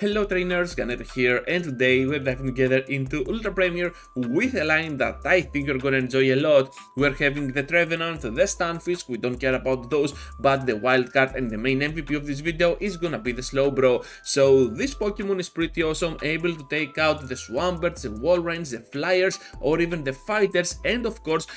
Hello trainers, Ganeto here, and today we're diving together into Ultra Premier with a line that I think you're gonna enjoy a lot. We're having the Trevenant, the Stunfisk, we don't care about those, but the wildcard and the main MVP of this video is gonna be the Slowbro. So this Pokemon is pretty awesome, able to take out the Swampers, the Walreins, the Flyers, or even the Fighters, and of course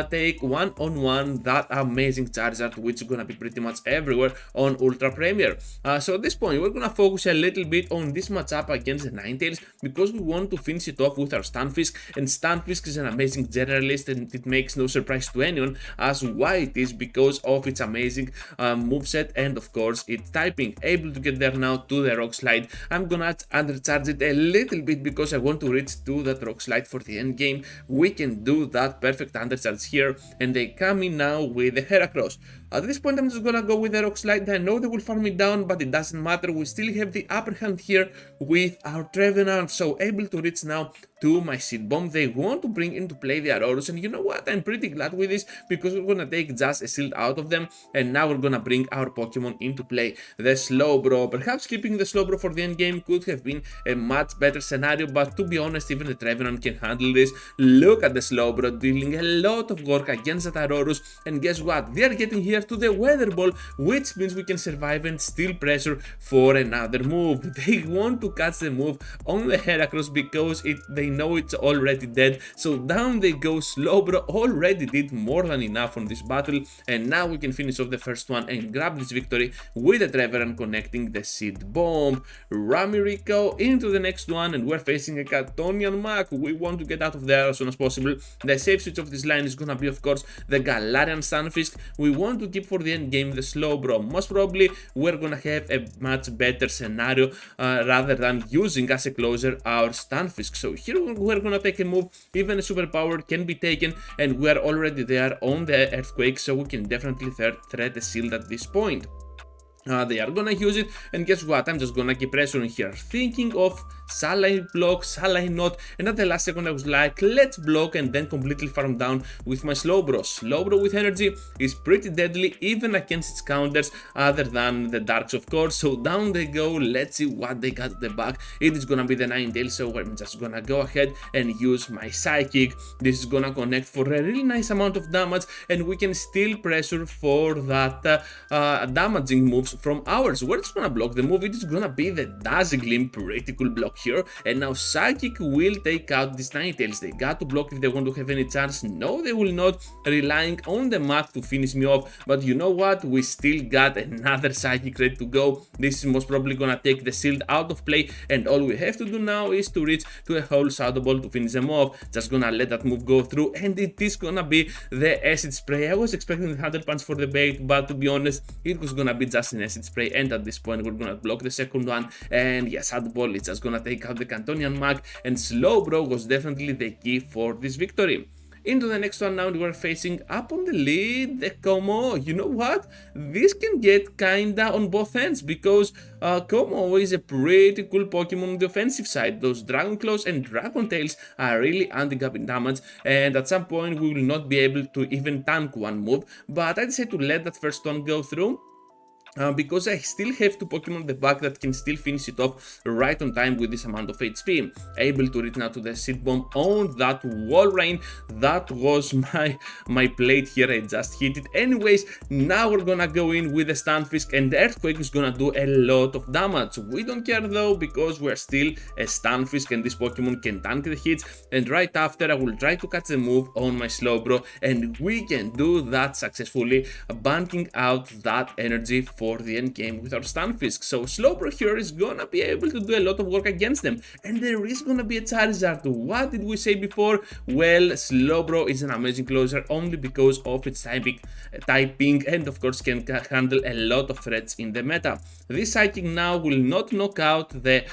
take one-on-one that amazing Charizard, which is gonna be pretty much everywhere on Ultra Premier. So at this point we're gonna focus a little bit on this matchup against the Ninetales because we want to finish it off with our Stunfisk, and Stunfisk is an amazing generalist and it makes no surprise to anyone as why it is because of its amazing moveset and of course its typing. Able to get there now to the Rock Slide. I'm gonna undercharge it a little bit because I want to reach to that Rock Slide for the end game. We can do that perfect undercharge here, and they come in now with the Heracross. At this point I'm just gonna go with the Rock Slide. I know they will farm me down, but it doesn't matter, we still have the upper hand here with our Trevenant, so able to reach now to my Seed Bomb. They want to bring into play the Aurorus, and you know what, I'm pretty glad with this because we're gonna take just a shield out of them, and now we're gonna bring our Pokemon into play. The Slowbro, perhaps keeping the Slowbro for the end game could have been a much better scenario, but to be honest, even the Trevenant can handle this. Look at the Slowbro dealing a lot of work against that Aurorus, and guess what, they are getting here to the Weather Ball, which means we can survive and still pressure for another move. They want to catch the move on the Heracross because they know it's already dead, so down they go. Slowbro already did more than enough on this battle, and now we can finish off the first one and grab this victory with the Trevenant connecting the Seed Bomb. Ramiriko into the next one, and we're facing a Catonian Mac. We want to get out of there as soon as possible. The safe switch of this line is gonna be of course the Galarian Stunfisk. We want to keep for the end game the Slowbro. Most probably we're gonna have a much better scenario rather than using as a closer our Stunfisk. So here we're gonna take a move, even a superpower can be taken, and we are already there on the Earthquake, so we can definitely thread the shield at this point. They are gonna use it, and guess what, I'm just gonna keep pressuring here, thinking of shall I block, shall I not, and at the last second I was like, let's block, and then completely farm down with my Slowbro. Slowbro with energy is pretty deadly even against its counters other than the Darks of course, so down they go. Let's see what they got at the back. It is gonna be the Ninetales, so I'm just gonna go ahead and use my Psychic. This is gonna connect for a really nice amount of damage, and we can still pressure for that damaging moves from ours. We're just gonna block the move. It is gonna be the Dazzling, pretty cool block here, and now Psychic will take out these Ninetales. They got to block if they want to have any chance. No, they will not, relying on the Mac to finish me off, but you know what, we still got another Psychic ready to go. This is most probably gonna take the shield out of play, and all we have to do now is to reach to a whole Shadow Ball to finish them off. Just gonna let that move go through, and it is gonna be the Acid Spray. I was expecting the 100 Punch for the bait, but to be honest, it was gonna be just an Acid Spray, and at this point we're gonna block the second one, and yes, Shadow Ball is just gonna take out the Cantonian Mag, and Slowbro was definitely the key for this victory. Into the next one now, we're facing up on the lead the Como. You know what? This can get kinda on both ends because Como is a pretty cool Pokemon on the offensive side. Those Dragon Claws and Dragon Tails are really anti-gapping damage, and at some point we will not be able to even tank one move, but I decided to let that first one go through. Because I still have two Pokemon at the back that can still finish it off right on time with this amount of HP. Able to reach now to the Seed Bomb on that Walrein. That was my plate here, I just hit it. Anyways, now we're gonna go in with the Stunfisk, and the Earthquake is gonna do a lot of damage. We don't care though because we're still a Stunfisk and this Pokemon can tank the hits, and right after I will try to catch the move on my Slowbro, and we can do that successfully, banking out that energy for the end game with our Stunfisk. So Slowbro here is gonna be able to do a lot of work against them, and there is gonna be a Charizard. What did we say before? Well, Slowbro is an amazing closer only because of its typing, and of course can handle a lot of threats in the meta. This Psychic now will not knock out the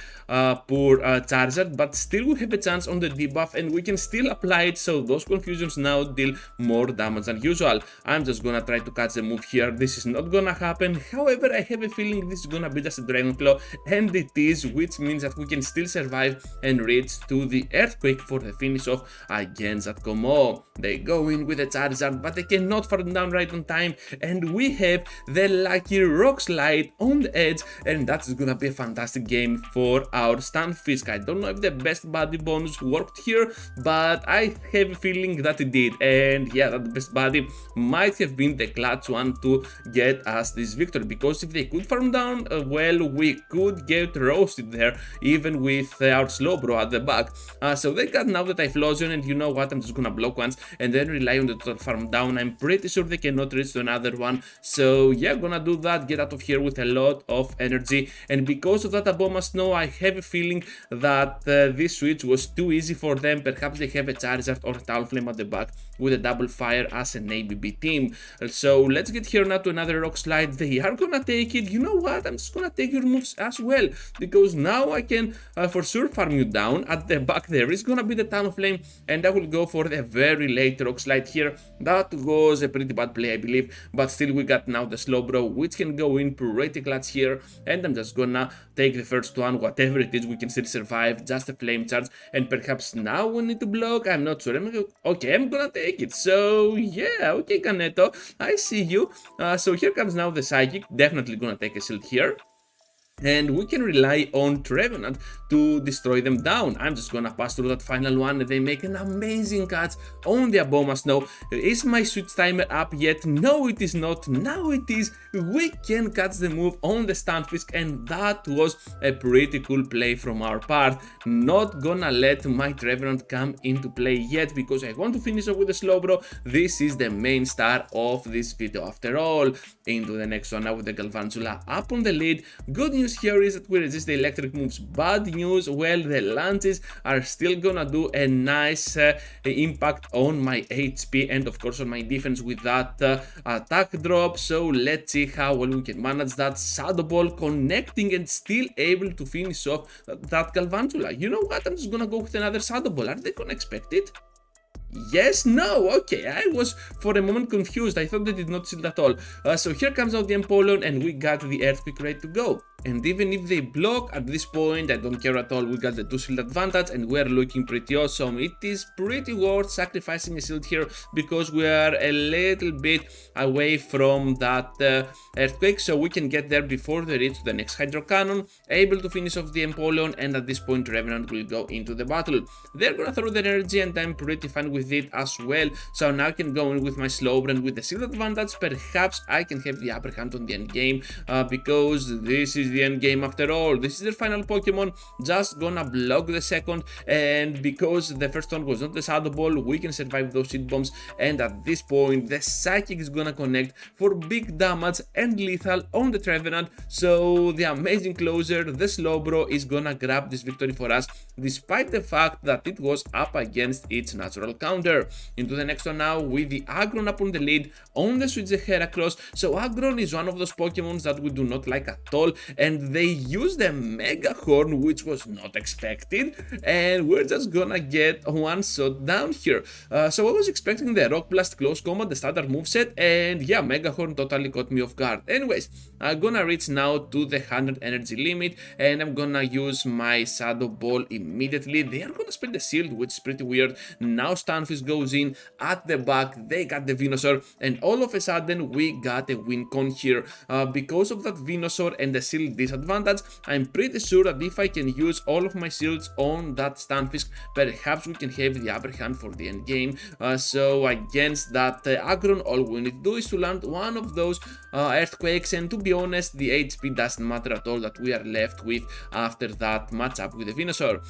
poor Charizard, but still we have a chance on the debuff, and we can still apply it, so those confusions now deal more damage than usual. I'm just gonna try to catch the move here. This is not gonna happen. However, I have a feeling this is gonna be just a Dragon Claw, and it is, which means that we can still survive and reach to the Earthquake for the finish off against that Como. They go in with a Charizard, but they cannot farm down right on time, and we have the lucky Rock Slide on the edge, and that's gonna be a fantastic game for our Stunfisk. I don't know if the best body bonus worked here, but I have a feeling that it did, and yeah, that best body might have been the clutch one to get us this victory, because if they could farm down, well, we could get roasted there, even with our Slowbro at the back. So they got now the Typhlosion, and you know what, I'm just gonna block once and then rely on the total farm down. I'm pretty sure they cannot reach to another one, so yeah, gonna do that, get out of here with a lot of energy. And because of that Aboma Snow, I have a feeling that this switch was too easy for them. Perhaps they have a Charizard or a Talonflame at the back with a double fire as an ABB team. So let's get here now to another Rock Slide. They are gonna take it. You know what, I'm just gonna take your moves as well, because now I can for sure farm you down. At the back there is gonna be the Talonflame, and I will go for the very late Rock Slide here. That was a pretty bad play, I believe, but still we got now the Slowbro, which can go in pretty clutch here, and I'm just gonna take the first one. Whatever it is, we can still survive. Just a Flame Charge, and perhaps now we need to block. I'm not sure. Okay, I'm gonna take it. So yeah, okay, Ganeto, I see you. So here comes now the Psychic. Definitely gonna take a shield here, and we can rely on Trevenant to destroy them down. I'm just gonna pass through that final one, and they make an amazing catch on the Aboma Snow. Is my switch timer up yet? No, it is not. Now it is. We can catch the move on the Stunfisk, and that was a pretty cool play from our part. Not gonna let my Trevenant come into play yet, because I want to finish off with the Slowbro. This is the main star of this video after all. Into the next one now with the Galvantula up on the lead. Good news here is that we resist the electric moves. Bad news, well, the Lances are still gonna do a nice impact on my HP and of course on my defense with that attack drop. So let's see how well we can manage that. Shadow Ball connecting and still able to finish off that Galvantula. You know what, I'm just gonna go with another Shadow Ball. Are they gonna expect it? Yes, no, okay, I was for a moment confused. I thought they did not shield at all. So here comes out the Empoleon, and we got the Earthquake ready to go. And even if they block at this point, I don't care at all. We got the 2 shield advantage, and we're looking pretty awesome. It is pretty worth sacrificing a shield here, because we are a little bit away from that Earthquake, so we can get there before they reach the next Hydro Cannon, able to finish off the Empoleon, and at this point Revenant will go into the battle. They're gonna throw the energy, and I'm pretty fine with it as well. So now I can go in with my Slowbro, and with the shield advantage, perhaps I can have the upper hand on the end game, because this is the end game after all. This is their final Pokemon. Just gonna block the second, and because the first one was not the Shadow Ball, we can survive those Seed Bombs, and at this point the Psychic is gonna connect for big damage and lethal on the Trevenant. So the amazing closer, the Slowbro, is gonna grab this victory for us, despite the fact that it was up against its natural counter. Into the next one now with the Aggron up on the lead on the switch the Heracross. So Aggron is one of those Pokemons that we do not like at all, and they use the Mega Horn, which was not expected, and we're just gonna get one shot down here. So I was expecting the Rock Blast Close Combat, the standard moveset, and yeah, Mega Horn totally caught me off guard. Anyways, I'm gonna reach now to the 100 energy limit, and I'm gonna use my Shadow Ball immediately. They are gonna spend the shield, which is pretty weird. Now Stunfisk goes in at the back, they got the Venusaur, and all of a sudden we got a win con here. Because of that Venusaur and the shield disadvantage, I'm pretty sure that if I can use all of my shields on that Stunfisk, perhaps we can have the upper hand for the end game. So against that Aggron, all we need to do is to land one of those Earthquakes, and to be honest, the HP doesn't matter at all that we are left with after that matchup with the Venusaur.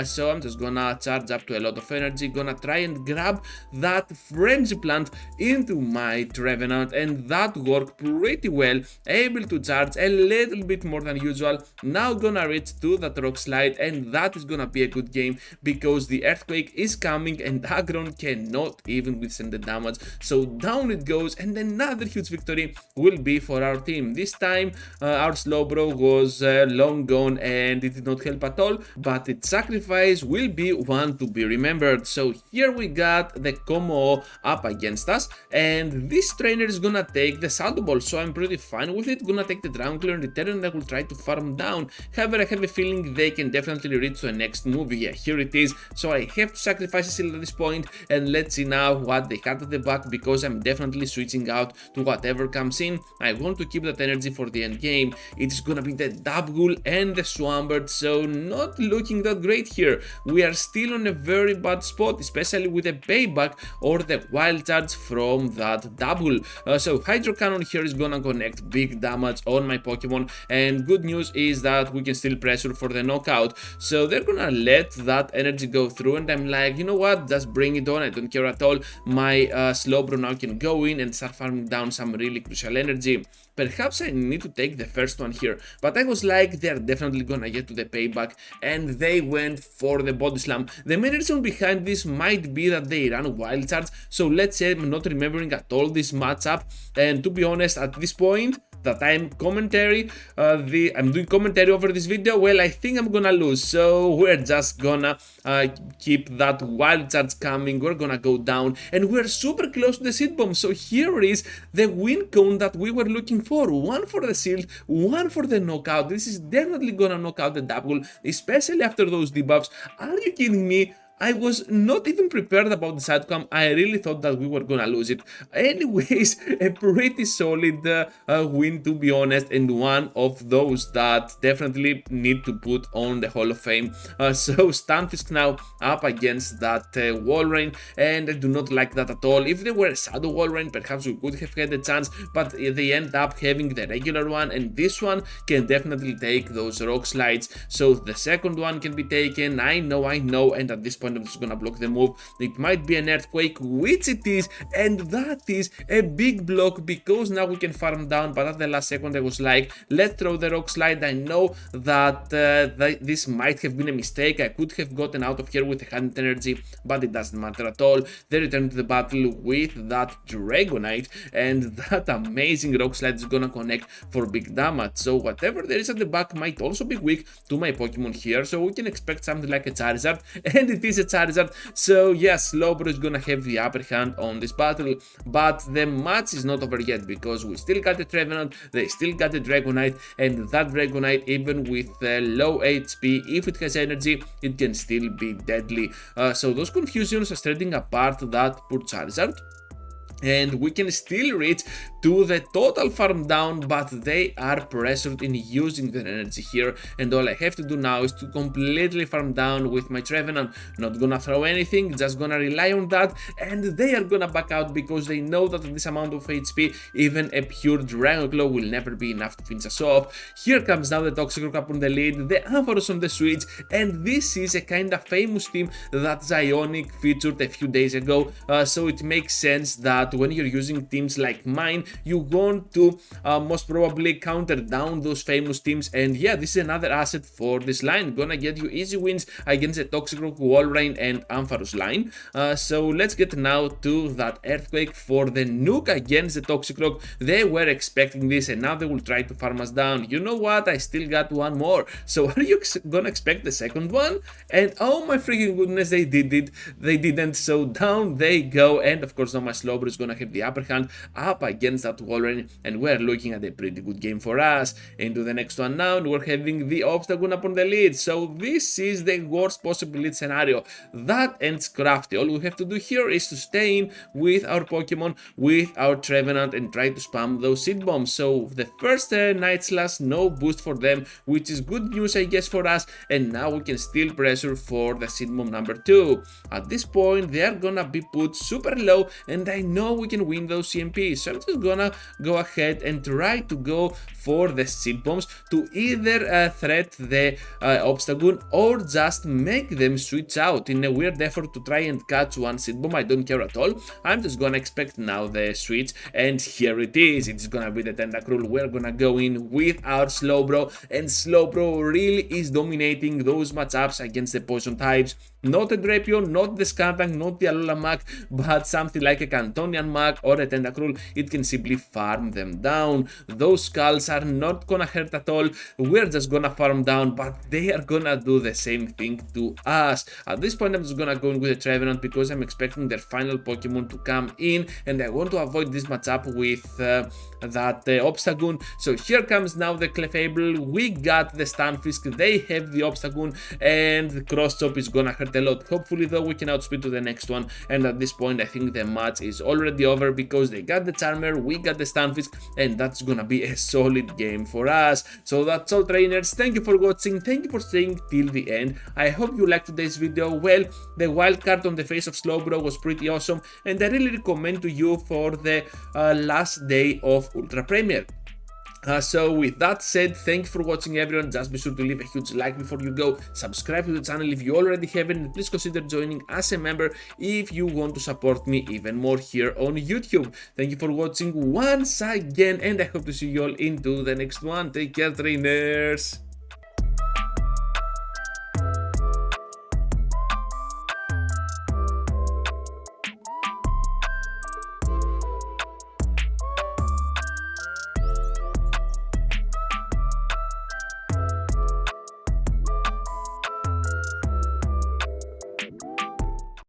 So I'm just gonna charge up to a lot of energy, gonna try and grab that Frenzy Plant into my Trevenant, and that worked pretty well, able to charge a little bit more than usual. Now gonna reach to that rock slide, and that is gonna be a good game because the earthquake is coming and Aggron cannot even withstand the damage. So down it goes, and another huge victory will be for our team. This time our Slowbro was long gone and it did not help at all, but its sacrifice will be one to be remembered. So here we got the Como up against us, and this trainer is gonna take the Shadow Ball, so I'm pretty fine with it. Gonna take the Dragon Claw in return, and I will try to farm down. However, I have a feeling they can definitely reach to the next move. Yeah, here it is. So I have to sacrifice a shield at this point, and let's see now what they had at the back, because I'm definitely switching out to whatever comes in. I want to keep that energy for the end game. It's gonna be the Dapgul and the Swampert, so not looking that great here. We are still on a very bad spot, especially with the payback or the wild charge from that Dapgul. So Hydro Cannon here is gonna connect big damage on my Pokemon, and good news is that we can still pressure for the knockout. So they're gonna let that energy go through, and I'm like, you know what, just bring it on, I don't care at all. My Slowbro now can go in and start farming down some really crucial energy. Perhaps I need to take the first one here, but I was like, they're definitely gonna get to the payback, and they went for the Body Slam. The main reason behind this might be that they ran Wild Charge, so let's say I'm not remembering at all this matchup, and to be honest, at this point that I'm doing commentary over this video, well, I think I'm gonna lose, so we're just gonna keep that Wild Charge coming. We're gonna go down, and we're super close to the Seed Bomb. So here is the win cone that we were looking for. One for the shield, one for the knockout. This is definitely gonna knock out the Dapgul, especially after those debuffs. Are you kidding me? I was not even prepared about this outcome. I really thought that we were gonna lose it. Anyways, a pretty solid win, to be honest, and one of those that definitely need to put on the Hall of Fame. So Stunfisk now up against that Walrein, and I do not like that at all. If they were a Shadow Walrein, perhaps we could have had a chance, but they end up having the regular one, and this one can definitely take those rock slides. So the second one can be taken. I know, and at this point I'm just gonna block the move. It might be an earthquake, which it is, and that is a big block because now we can farm down. But at the last second I was like, let's throw the rock slide. I know that this might have been a mistake. I could have gotten out of here with 100 energy, but it doesn't matter at all. They return to the battle with that Dragonite, and that amazing rock slide is gonna connect for big damage. So whatever there is at the back might also be weak to my Pokemon here, so we can expect something like a Charizard, and it is a Charizard. So yes, Slowbro is gonna have the upper hand on this battle, but the match is not over yet because we still got the Trevenant, they still got the Dragonite, and that Dragonite, even with low HP, if it has energy, it can still be deadly. So those confusions are setting apart that poor Charizard, and we can still reach to the total farm down, but they are pressured in using their energy here, and all I have to do now is to completely farm down with my Trevenant. Not gonna throw anything, just gonna rely on that, and they are gonna back out because they know that at this amount of HP, even a pure Dragon Claw will never be enough to finish us off. Here comes now the Toxicroak up on the lead, the Ampharos on the switch, and this is a kind of famous team that Zionic featured a few days ago, so it makes sense that when you're using teams like mine, you want to most probably counter down those famous teams. And yeah, this is another asset for this line, gonna get you easy wins against the Toxicroak, Walrein, and Ampharos line. So let's get now to that Earthquake for the nuke against the Toxicroak. They were expecting this, and now they will try to farm us down. You know what, I still got one more, so are you gonna expect the second one? And oh my freaking goodness, they didn't. So down they go, and of course now my Slowbro is gonna have the upper hand up against that Walrein, and we're looking at a pretty good game for us. Into the next one now, and we're having the Obstagoon up on the lead. So this is the worst possible lead scenario. That ends crafty. All we have to do here is to stay in with our Pokemon, with our Trevenant, and try to spam those Seed Bombs. So the first Night Slash, no boost for them, which is good news I guess for us, and now we can still pressure for the Seed Bomb number 2. At this point they are gonna be put super low, and I know we can win those CMPs, so I'm just gonna go ahead and try to go for the seed bombs to either threat the Obstagoon or just make them switch out in a weird effort to try and catch one seed bomb. I don't care at all. I'm just gonna expect now the switch, and here it is. It's gonna be the Tentacruel. We're gonna go in with our Slowbro, and Slowbro really is dominating those matchups against the poison types. Not a Drapion, not the Skuntank, not the Alola Mac, but something like a Cantonian Mac or a Tentacruel. It can simply farm them down. Those skulls are not gonna hurt at all. We're just gonna farm down, but they are gonna do the same thing to us. At this point, I'm just gonna go in with a Trevenant because I'm expecting their final Pokemon to come in, and I want to avoid this matchup with that Obstagoon. So here comes now the Clefable. We got the Stunfisk, they have the Obstagoon, and the Cross Chop is gonna hurt a lot. Hopefully though we can outspeed to the next one, and at this point I think the match is already over because they got the Charmer, we got the Stunfisk, and that's gonna be a solid game for us. So that's all, trainers. Thank you for watching, thank you for staying till the end. I hope you liked today's video. Well, the wild card on the face of Slowbro was pretty awesome, and I really recommend to you for the last day of Ultra Premier. So with that said, thank you for watching, everyone. Just be sure to leave a huge like before you go, subscribe to the channel if you already haven't, and please consider joining as a member if you want to support me even more here on YouTube. Thank you for watching once again, and I hope to see you all into the next one. Take care, trainers.